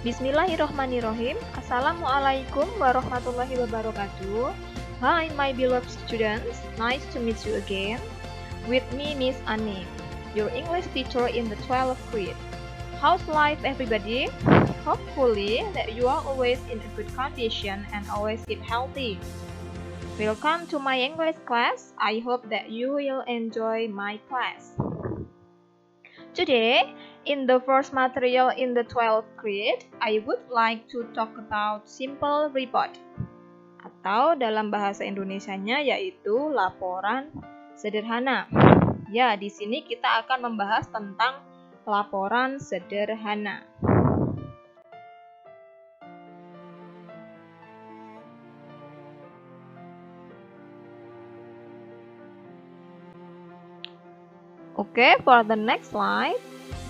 Bismillahirrohmanirrohim. Assalamualaikum warahmatullahi wabarakatuh. Hi my beloved students, nice to meet you again. With me Miss Ani, your English teacher in the 12th grade. How's life everybody? Hopefully that you are always in a good condition and always keep healthy. Welcome to my English class. I hope that you will enjoy my class. Today, in the first material in the 12th grade, I would like to talk about simple report. Atau dalam bahasa Indonesianya yaitu laporan sederhana. Ya, di sini kita akan membahas tentang laporan sederhana. Okay, for the next slide,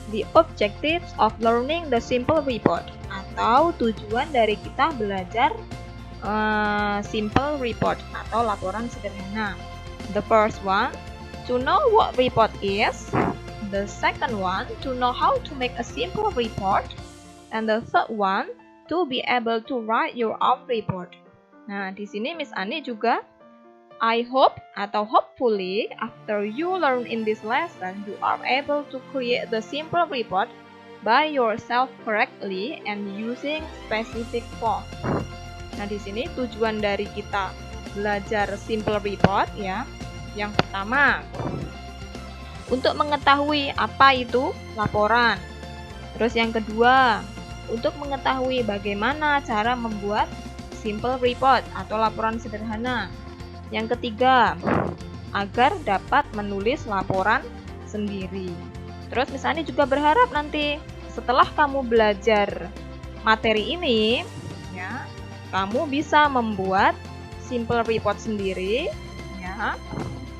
the objectives of learning the simple report atau tujuan dari kita belajar simple report atau laporan sederhana. The first one, to know what report is. The second one, to know how to make a simple report. And the third one, to be able to write your own report. Nah, di sini Miss Ani juga I hope atau hopefully after you learn in this lesson, you are able to create the simple report by yourself correctly and using specific form. Nah, di sini tujuan dari kita belajar simple report ya. Yang pertama, untuk mengetahui apa itu laporan. Terus yang kedua, untuk mengetahui bagaimana cara membuat simple report atau laporan sederhana. Yang ketiga, agar dapat menulis laporan sendiri. Terus misalnya juga berharap nanti setelah kamu belajar materi ini, ya, kamu bisa membuat simple report sendiri, ya,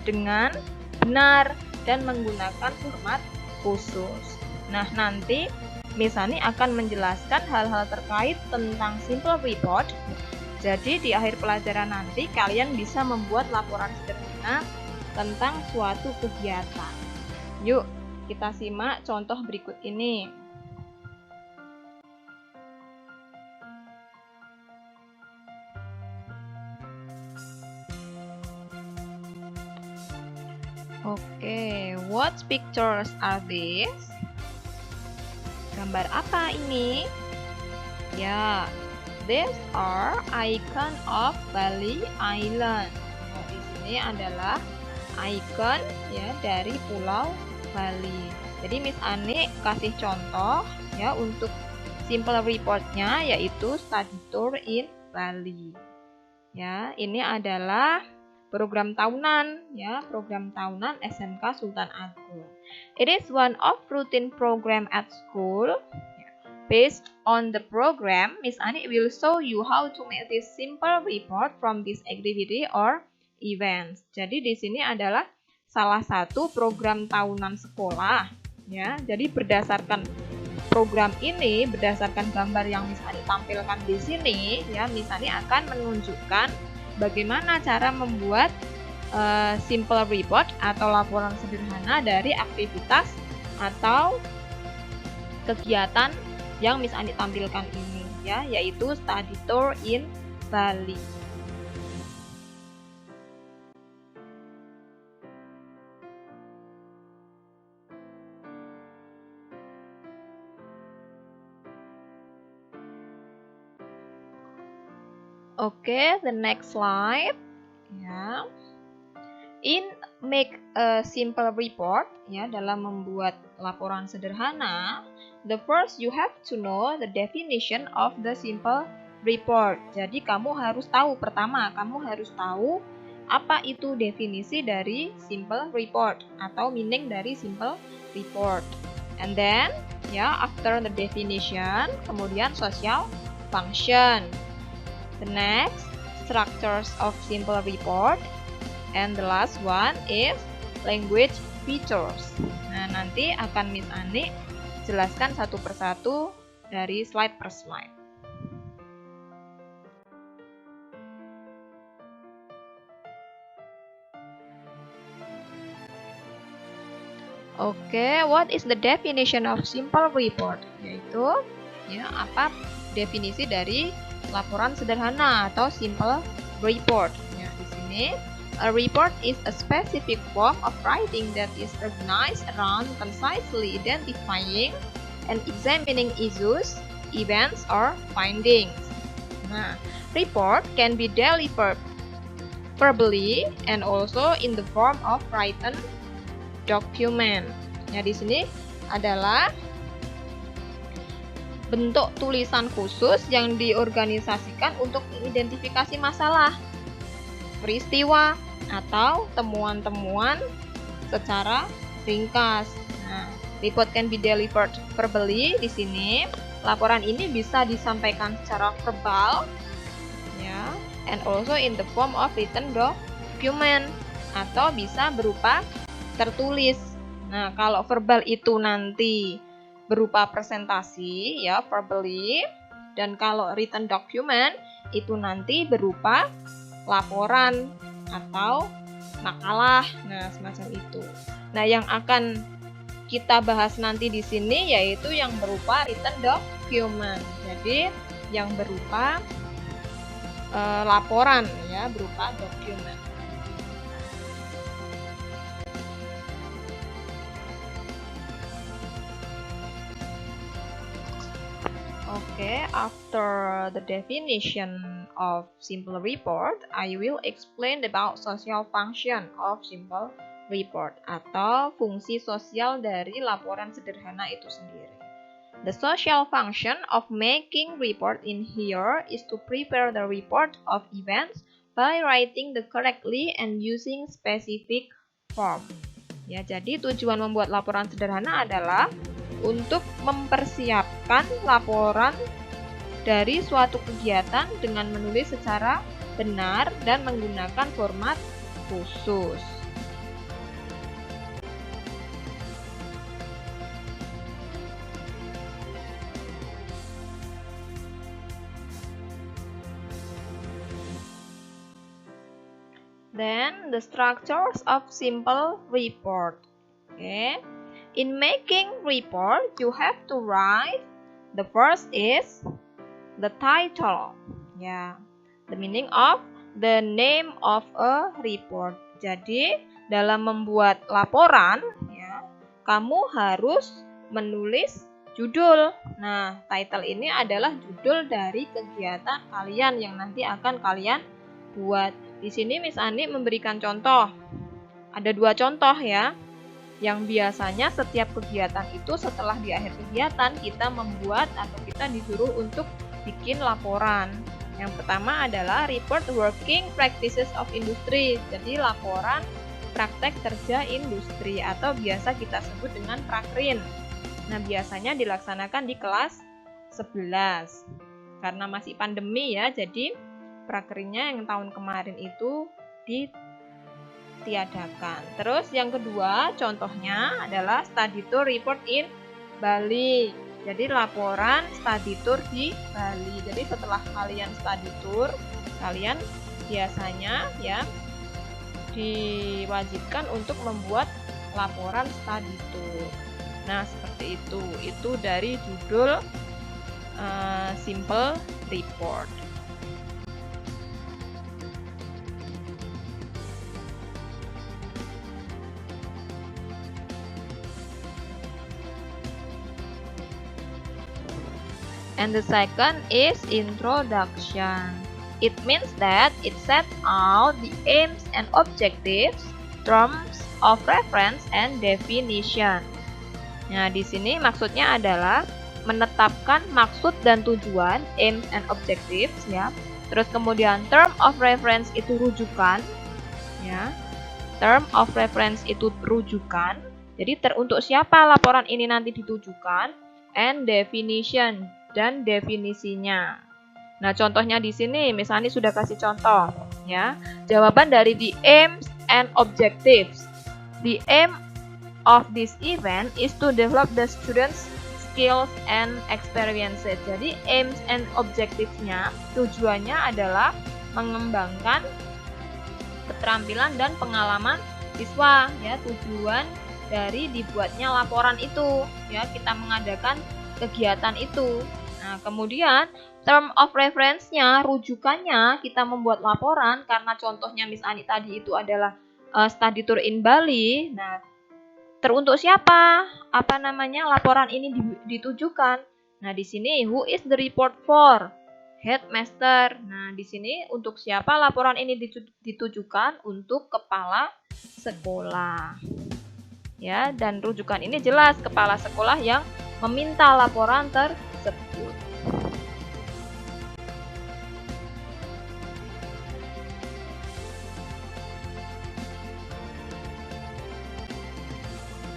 dengan benar dan menggunakan format khusus. Nah, nanti Miss Ani akan menjelaskan hal-hal terkait tentang simple report. Jadi di akhir pelajaran nanti kalian bisa membuat laporan sederhana tentang suatu kegiatan. Yuk, kita simak contoh berikut ini. Oke, what pictures are these? Gambar apa ini? Ya, these are icon of Bali Island. Nah, di sini adalah icon ya dari Pulau Bali. Jadi Miss Ani kasih contoh ya untuk simple reportnya yaitu study tour in Bali. Ya, ini adalah program tahunan ya, program tahunan SMK Sultan Agung. It is one of routine program at school. Based on the program, Miss Ani will show you how to make this simple report from this activity or events. Jadi di sini adalah salah satu program tahunan sekolah, ya. Jadi berdasarkan program ini, berdasarkan gambar yang Miss Ani tampilkan di sini, ya, Miss Ani akan menunjukkan bagaimana cara membuat simple report atau laporan sederhana dari aktivitas atau kegiatan yang Miss Ani tampilkan ini ya, yaitu study tour in Bali. Oke, the next slide ya. In make a simple report ya, dalam membuat laporan sederhana, the first you have to know the definition of the simple report. Jadi kamu harus tahu, pertama kamu harus tahu apa itu definisi dari simple report atau meaning dari simple report. And then ya, after the definition, kemudian social function. The next, structures of simple report. And the last one is language features. Nah, nanti akan Miss Ani jelaskan satu persatu dari slide per slide. Oke, what is the definition of simple report? Yaitu Ya, apa definisi dari laporan sederhana atau simple report? Ya, di sini a report is a specific form of writing that is organized around concisely identifying and examining issues, events, or findings. Nah, report can be delivered verbally and also in the form of written document. Ya, di sini adalah bentuk tulisan khusus yang diorganisasikan untuk mengidentifikasi masalah, peristiwa, atau temuan-temuan secara ringkas. Nah, report can be delivered verbally. Di sini laporan ini bisa disampaikan secara verbal, ya, and also in the form of written document, atau bisa berupa tertulis. Nah, kalau verbal itu nanti berupa presentasi, ya, verbally, dan kalau written document itu nanti berupa laporan atau makalah. Nah, semacam itu. Nah, yang akan kita bahas nanti di sini yaitu yang berupa written document. Jadi, yang berupa laporan, ya, berupa dokumen. Okay, after the definition of simple report, I will explain about social function of simple report atau fungsi sosial dari laporan sederhana itu sendiri. The social function of making report in here is to prepare the report of events by writing the correctly and using specific form. Ya, jadi tujuan membuat laporan sederhana adalah untuk mempersiapkan laporan dari suatu kegiatan dengan menulis secara benar dan menggunakan format khusus. Then the structures of simple report. Okay. In making report, you have to write. The first is the title. Ya, the meaning of the name of a report. Jadi dalam membuat laporan, ya, kamu harus menulis judul. Nah, title ini adalah judul dari kegiatan kalian yang nanti akan kalian buat. Di sini Miss Ani memberikan contoh. Ada 2 contoh, ya. Yang biasanya setiap kegiatan itu setelah di akhir kegiatan kita membuat atau kita disuruh untuk bikin laporan. Yang pertama adalah report working practices of industry. Jadi laporan praktek kerja industri atau biasa kita sebut dengan prakrin. Nah, biasanya dilaksanakan di kelas 11. Karena masih pandemi, ya, jadi prakrinnya yang tahun kemarin itu ditiadakan. Terus yang kedua contohnya adalah study tour report in Bali. Jadi laporan study tour di Bali. Jadi setelah kalian study tour, kalian biasanya, ya, diwajibkan untuk membuat laporan study tour. Nah, seperti itu. Itu dari judul simple report. And the second is introduction. It means that it sets out the aims and objectives, terms of reference, and definition. Nah, di sini maksudnya adalah menetapkan maksud dan tujuan, aims and objectives, ya. Terus kemudian term of reference itu rujukan, ya. Term of reference itu rujukan. Jadi untuk siapa laporan ini nanti ditujukan, and definition, dan definisinya. Nah, contohnya di sini misalnya sudah kasih contoh, ya. Jawaban dari the aims and objectives. The aim of this event is to develop the students' skills and experiences. Jadi aims and objectives-nya tujuannya adalah mengembangkan keterampilan dan pengalaman siswa, ya. Tujuan dari dibuatnya laporan itu, ya, kita mengadakan kegiatan itu. Nah, kemudian term of reference-nya, rujukannya kita membuat laporan karena contohnya Miss Ani tadi itu adalah study tour in Bali. Nah, teruntuk siapa? Apa namanya? Laporan ini ditujukan. Nah, di sini who is the report for? Headmaster. Nah, di sini untuk siapa laporan ini ditujukan? Untuk kepala sekolah. Ya, dan rujukan ini jelas kepala sekolah yang meminta laporan tersebut.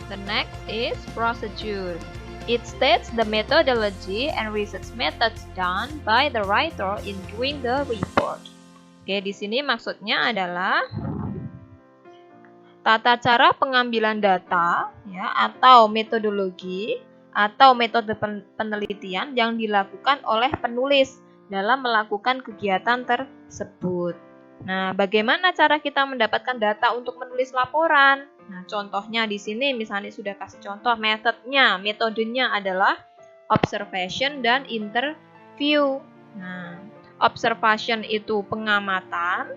The next is procedure. It states the methodology and research methods done by the writer in doing the report. Oke, di sini maksudnya adalah tata cara pengambilan data ya atau metodologi atau metode penelitian yang dilakukan oleh penulis dalam melakukan kegiatan tersebut. Nah, bagaimana cara kita mendapatkan data untuk menulis laporan? Nah, contohnya di sini misalnya sudah kasih contoh metodenya adalah observation dan interview. Nah, observation itu pengamatan.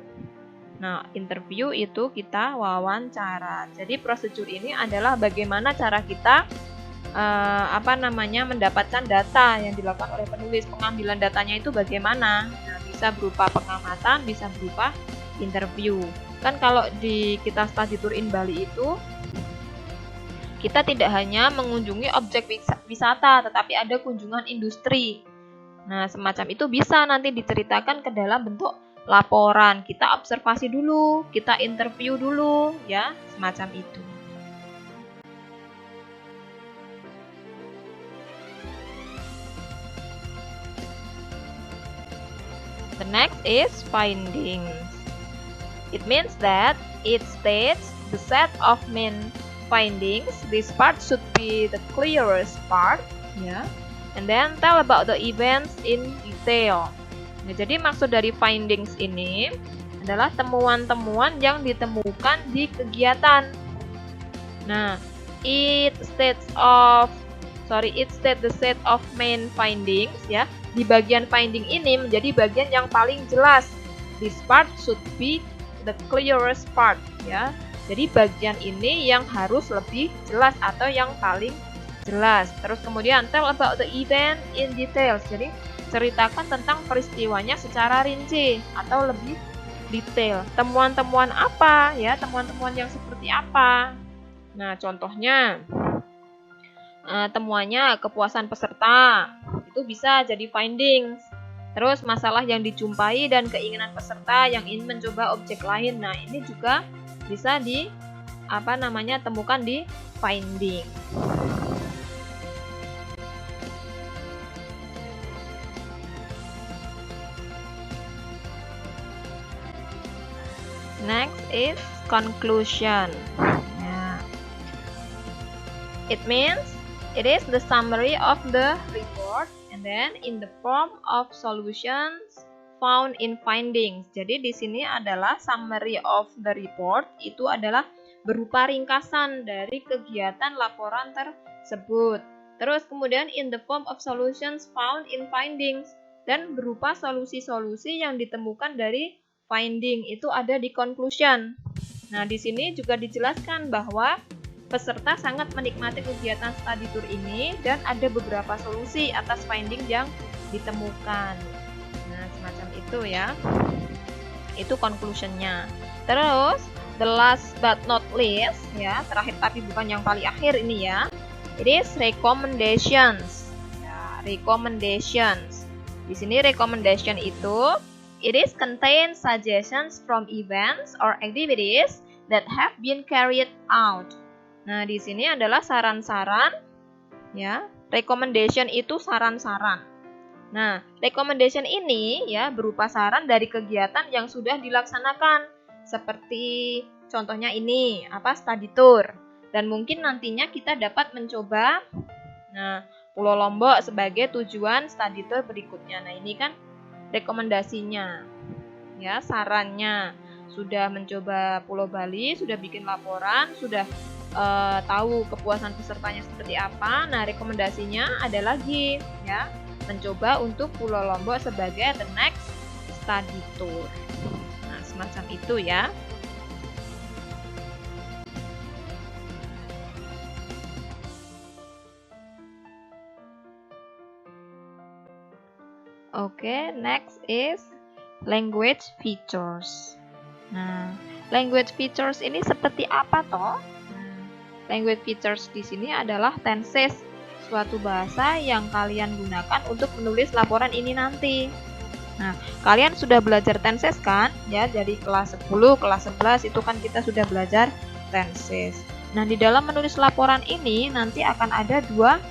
Nah, interview itu kita wawancara. Jadi prosedur ini adalah bagaimana cara kita mendapatkan data yang dilakukan oleh penulis. Pengambilan datanya itu bagaimana? Nah, bisa berupa pengamatan, bisa berupa interview. Kan kalau di kita study tour in Bali itu kita tidak hanya mengunjungi objek wisata, tetapi ada kunjungan industri. Nah, semacam itu bisa nanti diceritakan ke dalam bentuk laporan. Kita observasi dulu, kita interview dulu, ya, semacam itu. The next is findings. It means that it states the set of main findings. This part should be the clearest part, ya. And then tell about the events in detail. Nah, jadi maksud dari findings ini adalah temuan-temuan yang ditemukan di kegiatan. Nah, it states the set of main findings, ya. Di bagian finding ini menjadi bagian yang paling jelas. This part should be the clearest part, ya. Jadi bagian ini yang harus lebih jelas atau yang paling jelas. Terus kemudian tell about the event in details. Jadi ceritakan tentang peristiwanya secara rinci atau lebih detail. Temuan-temuan apa, ya? Temuan-temuan yang seperti apa? Nah, contohnya temuannya kepuasan peserta. Itu bisa jadi findings. Terus masalah yang dijumpai dan keinginan peserta yang ingin mencoba objek lain. Nah, ini juga bisa temukan di finding. Next is conclusion. Yeah. It means it is the summary of the report and then in the form of solutions found in findings. Jadi di sini adalah summary of the report, itu adalah berupa ringkasan dari kegiatan laporan tersebut. Terus kemudian in the form of solutions found in findings, dan berupa solusi-solusi yang ditemukan dari finding, itu ada di conclusion. Nah, di sini juga dijelaskan bahwa peserta sangat menikmati kegiatan study tour ini dan ada beberapa solusi atas finding yang ditemukan. Nah, semacam itu ya. Itu conclusion-nya. Terus, the last but not least, ya, terakhir tapi bukan yang paling akhir ini ya. It is recommendations. Ya, recommendations. Di sini recommendation itu it is contain suggestions from events or activities that have been carried out. Nah, di sini adalah saran-saran, ya. Recommendation itu saran-saran. Nah, recommendation ini ya berupa saran dari kegiatan yang sudah dilaksanakan. Seperti contohnya ini, study tour. Dan mungkin nantinya kita dapat mencoba Pulau Lombok sebagai tujuan study tour berikutnya. Nah, ini kan rekomendasinya. Ya, sarannya. Sudah mencoba Pulau Bali, sudah bikin laporan, sudah tahu kepuasan pesertanya seperti apa. Nah, rekomendasinya ada lagi, ya. mencoba untuk Pulau Lombok sebagai the next study tour. Nah, semacam itu ya. Oke, next is language features. Nah, language features ini seperti apa toh? Language features di sini adalah tenses, suatu bahasa yang kalian gunakan untuk menulis laporan ini nanti. Nah, kalian sudah belajar tenses kan? Ya, dari kelas 10, kelas 11 itu kan kita sudah belajar tenses. Nah, di dalam menulis laporan ini nanti akan ada dua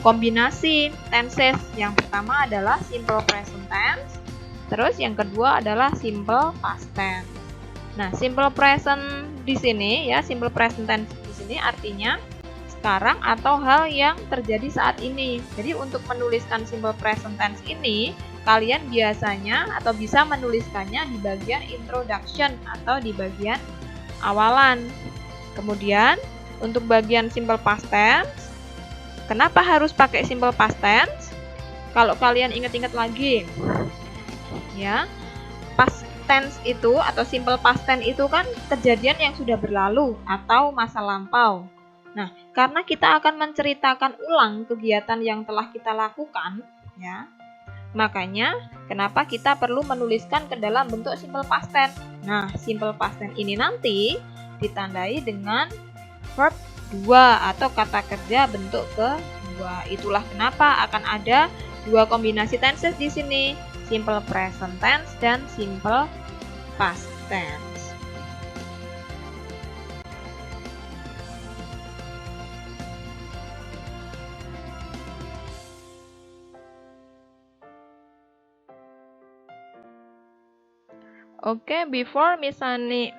kombinasi tenses. Yang pertama adalah simple present tense, terus yang kedua adalah simple past tense. Nah, simple present di sini ya, simple present tense di sini artinya sekarang atau hal yang terjadi saat ini. Jadi untuk menuliskan simple present tense ini, kalian biasanya atau bisa menuliskannya di bagian introduction atau di bagian awalan. Kemudian untuk bagian simple past tense, kenapa harus pakai simple past tense? Kalau kalian ingat-ingat lagi, ya, past tense itu atau simple past tense itu kan kejadian yang sudah berlalu atau masa lampau. Nah, karena kita akan menceritakan ulang kegiatan yang telah kita lakukan, ya, makanya kenapa kita perlu menuliskan ke dalam bentuk simple past tense. Nah, simple past tense ini nanti ditandai dengan verb 2 atau kata kerja bentuk kedua. Itulah kenapa akan ada dua kombinasi tenses di sini, simple present tense dan simple past tense. Okay, before Miss Ani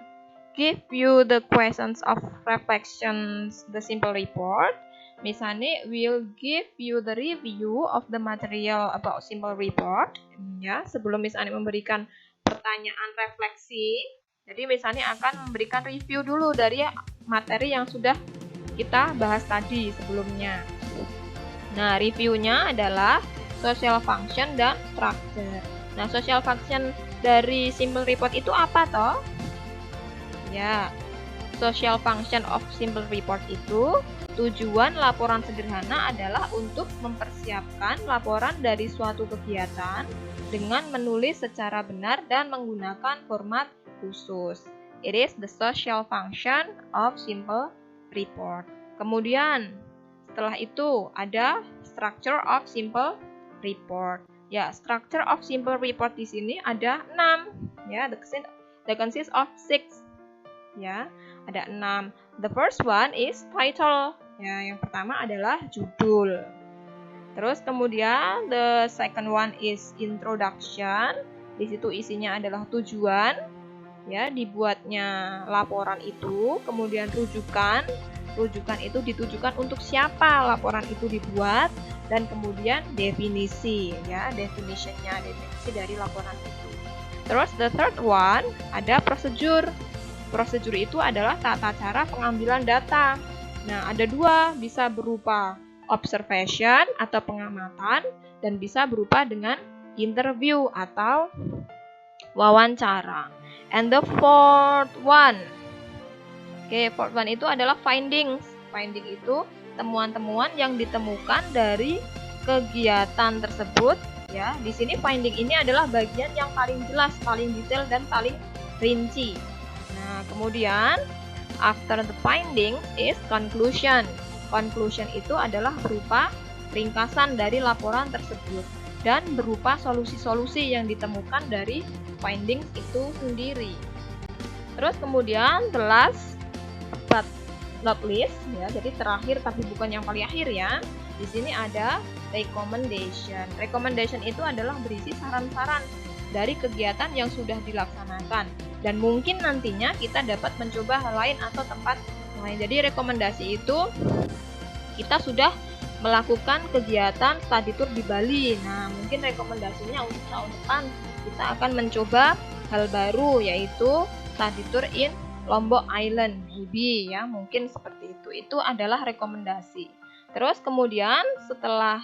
give you the questions of reflections, the simple report, Miss Ani will give you the review of the material about simple report. Ya, sebelum Miss Ani memberikan pertanyaan refleksi, jadi Miss Ani akan memberikan review dulu dari materi yang sudah kita bahas tadi sebelumnya. Nah, reviewnya adalah social function dan structure. Nah, social function dari simple report itu apa toh? Ya, social function of simple report itu tujuan laporan sederhana adalah untuk mempersiapkan laporan dari suatu kegiatan dengan menulis secara benar dan menggunakan format khusus. It is the social function of simple report. Kemudian setelah itu ada structure of simple report. Ya, structure of simple report di sini ada 6. Ya, the consist of 6. Ya, ada 6. The first one is title. Ya, yang pertama adalah judul. Terus kemudian the second one is introduction. Di situ isinya adalah tujuan, ya, dibuatnya laporan itu. Kemudian rujukan. Rujukan itu ditujukan untuk siapa laporan itu dibuat, dan kemudian definisi, ya, definitionnya, definisi dari laporan itu. Terus the third one ada prosedur. Prosedur itu adalah tata cara pengambilan data. Nah, ada dua, bisa berupa observation atau pengamatan dan bisa berupa dengan interview atau wawancara. And the fourth one, fourth one itu adalah findings. Finding itu temuan-temuan yang ditemukan dari kegiatan tersebut. Ya, di sini finding ini adalah bagian yang paling jelas, paling detail dan paling rinci. Nah, kemudian after the finding is conclusion. Conclusion itu adalah berupa ringkasan dari laporan tersebut dan berupa solusi-solusi yang ditemukan dari findings itu sendiri. Terus kemudian the last but not least, ya, jadi terakhir tapi bukan yang paling akhir ya. Di sini ada recommendation. Recommendation itu adalah berisi saran-saran dari kegiatan yang sudah dilaksanakan dan mungkin nantinya kita dapat mencoba hal lain atau tempat lain. Jadi rekomendasi itu kita sudah melakukan kegiatan study tour di Bali. Nah, mungkin rekomendasinya untuk tahun depan kita akan mencoba hal baru, yaitu study tour in Lombok Island, maybe, ya, mungkin seperti itu. Itu adalah rekomendasi. Terus kemudian setelah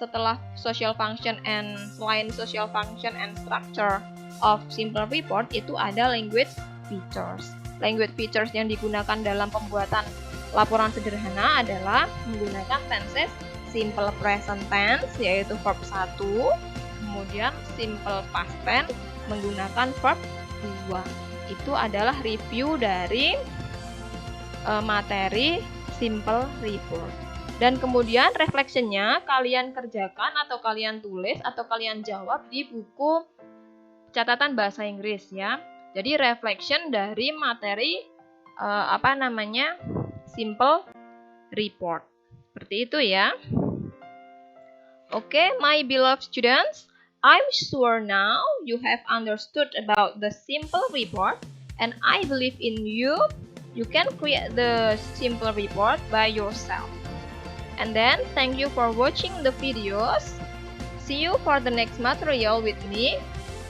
setelah social function and selain social function and structure of simple report itu ada language features. Language features yang digunakan dalam pembuatan laporan sederhana adalah menggunakan tenses simple present tense yaitu verb 1, kemudian simple past tense menggunakan verb 2. Itu adalah review dari materi simple report. Dan kemudian reflectionnya kalian kerjakan atau kalian tulis atau kalian jawab di buku catatan bahasa Inggris ya. Jadi reflection dari materi simple report. Seperti itu ya. Okay, my beloved students, I'm sure now you have understood about the simple report and I believe in you. You can create the simple report by yourself. And then, thank you for watching the videos. See you for the next material with me,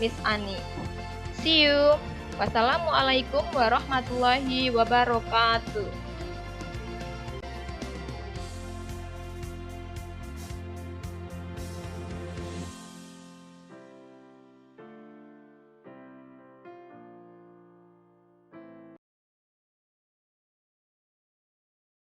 Miss Ani. See you. Wassalamualaikum warahmatullahi wabarakatuh.